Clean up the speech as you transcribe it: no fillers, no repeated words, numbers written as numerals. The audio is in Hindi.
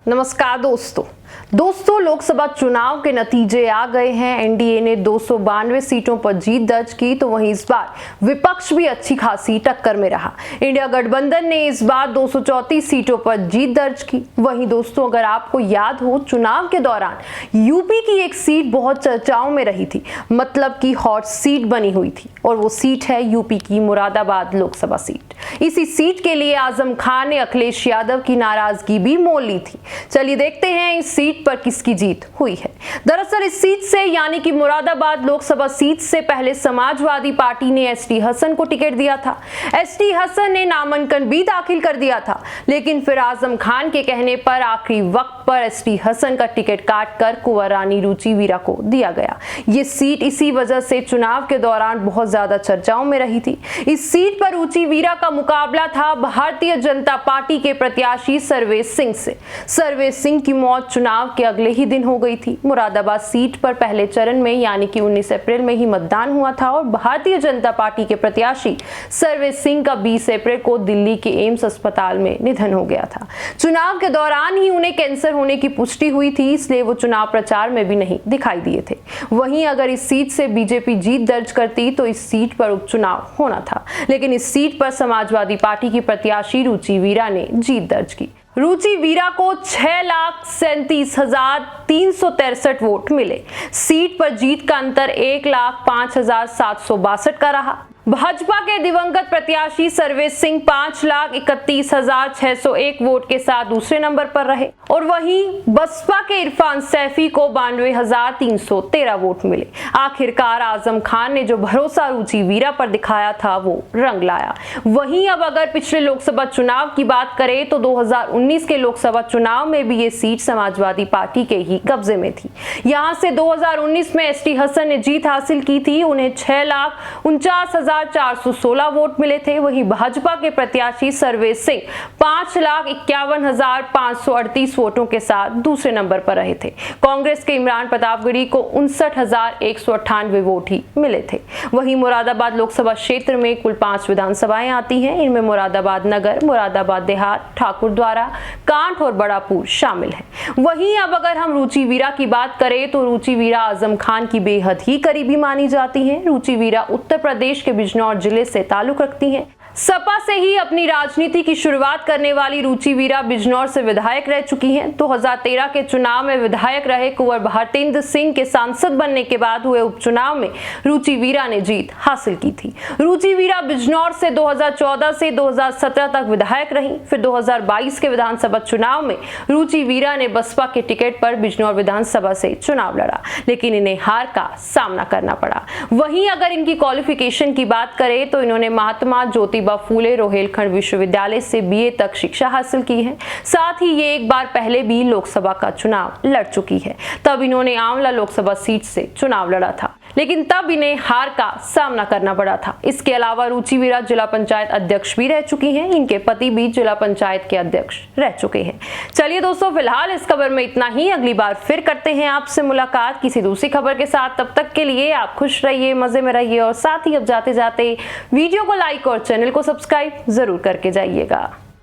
नमस्कार दोस्तों लोकसभा चुनाव के नतीजे आ गए हैं। एनडीए ने 292 सीटों पर जीत दर्ज की, तो वहीं इस बार विपक्ष भी अच्छी खासी टक्कर में रहा। इंडिया गठबंधन ने इस बार 234 सीटों पर जीत दर्ज की। वहीं दोस्तों, अगर आपको याद हो, चुनाव के दौरान यूपी की एक सीट बहुत चर्चाओं में रही थी, मतलब कि हॉट सीट बनी हुई थी, और वो सीट है यूपी की मुरादाबाद लोकसभा सीट। इसी सीट के लिए आजम खान ने अखिलेश यादव की नाराजगी भी मोल ली थी। चलिए देखते हैं इस सीट पर किसकी जीत हुई है। दरअसल इस सीट से, यानी कि मुरादाबाद लोकसभा सीट से पहले समाजवादी पार्टी ने एसटी हसन को टिकट दिया था। एसटी हसन ने नामांकन भी दाखिल कर दिया था, लेकिन फिर आजम खान के कहने पर आखिरी वक्त पर एसटी हसन का टिकट काटकर कुंवर रानी रुचि वीरा को दिया गया। ये सीट इसी वजह से चुनाव के दौरान बहुत ज्यादा चर्चाओं में रही थी। इस सीट पर रुचि वीरा का मुकाबला था भारतीय जनता पार्टी के प्रत्याशी सर्वेश सिंह से। सर्वेश सिंह की मौत चुनाव के अगले ही दिन हो गई थी। मुरादाबाद सीट पर पहले चरण में, यानी कि 19 अप्रैल में ही मतदान हुआ था, और भारतीय जनता पार्टी के प्रत्याशी सर्वेश सिंह का 20 अप्रैल को दिल्ली के एम्स अस्पताल में निधन हो गया था। चुनाव के दौरान ही उन्हें कैंसर होने की पुष्टि हुई थी, इसलिए वो चुनाव प्रचार में भी नहीं दिखाई दिए थे। वहीं अगर इस सीट से बीजेपी जीत दर्ज करती तो इस सीट पर उपचुनाव होना था, लेकिन इस सीट पर समाजवादी पार्टी की प्रत्याशी रुचि वीरा ने जीत दर्ज की। रुचि वीरा को 6,37,363 वोट मिले। सीट पर जीत का अंतर 1,05,762 का रहा। भाजपा के दिवंगत प्रत्याशी सर्वेश सिंह 5,31,601 वोट के साथ दूसरे नंबर पर रहे, और वहीं बसपा के इरफान सैफी को 92,313 वोट मिले। आखिरकार आजम खान ने जो भरोसा रुचि वीरा पर दिखाया था वो रंग लाया। वहीं अब अगर पिछले लोकसभा चुनाव की बात करें तो 2019 के लोकसभा चुनाव में भी ये सीट समाजवादी पार्टी के ही कब्जे में थी। यहां से 2019 में एसटी हसन ने जीत हासिल की थी। उन्हें 6,49,416 वोट मिले थे। वहीं भाजपा के प्रत्याशी सर्वेश सिंह 5,51,538 वोटों के साथ दूसरे नंबर पर रहे थे। कांग्रेस के इमरान प्रतापगढ़ी को 59,198 वोट ही मिले थे। वहीं मुरादाबाद लोकसभा क्षेत्र में कुल 5 विधानसभाएं आती हैं। इनमें मुरादाबाद नगर, मुरादाबाद देहात, ठाकुरद्वारा, कांठ और बड़ापुर शामिल है। वहीं अब अगर हम रुचि वीरा की बात करें तो रुचि वीरा आजम खान की बेहद ही करीबी मानी जाती हैं। रुचि वीरा उत्तर प्रदेश के बिजनौर जिले से ताल्लुक रखती हैं। सपा से ही अपनी राजनीति की शुरुआत करने वाली रुचि वीरा बिजनौर से विधायक रह चुकी हैं। 2013 के चुनाव में विधायक रहे कुंवर भारतेंद्र सिंह के सांसद बनने के बाद हुए उपचुनाव में रुचि वीरा ने जीत हासिल की थी। रुचि वीरा बिजनौर से 2014 से 2017 तक विधायक रही। फिर 2022 के विधानसभा चुनाव में रुचि वीरा ने बसपा के टिकट पर बिजनौर विधानसभा से चुनाव लड़ा, लेकिन इन्हें हार का सामना करना पड़ा। वहीं अगर इनकी क्वालिफिकेशन की बात करें तो इन्होंने महात्मा ज्योतिबा फूले रोहेलखंड विश्वविद्यालय से बीए तक शिक्षा हासिल की है। साथ ही ये एक बार पहले भी लोकसभा का चुनाव लड़ चुकी है। तब इन्होंने आंवला लोकसभा सीट से चुनाव लड़ा था, लेकिन तब इन्हें हार का सामना करना पड़ा था। इसके अलावा रुचि वीरा जिला पंचायत अध्यक्ष भी रह चुकी हैं। इनके पति भी जिला पंचायत के अध्यक्ष रह चुके हैं। चलिए दोस्तों, फिलहाल इस खबर में इतना ही। अगली बार फिर करते हैं आपसे मुलाकात किसी दूसरी खबर के साथ। तब तक के लिए आप खुश रहिए, मजे में रहिए, और साथ ही अब जाते जाते वीडियो को लाइक और चैनल को सब्सक्राइब जरूर करके जाइएगा।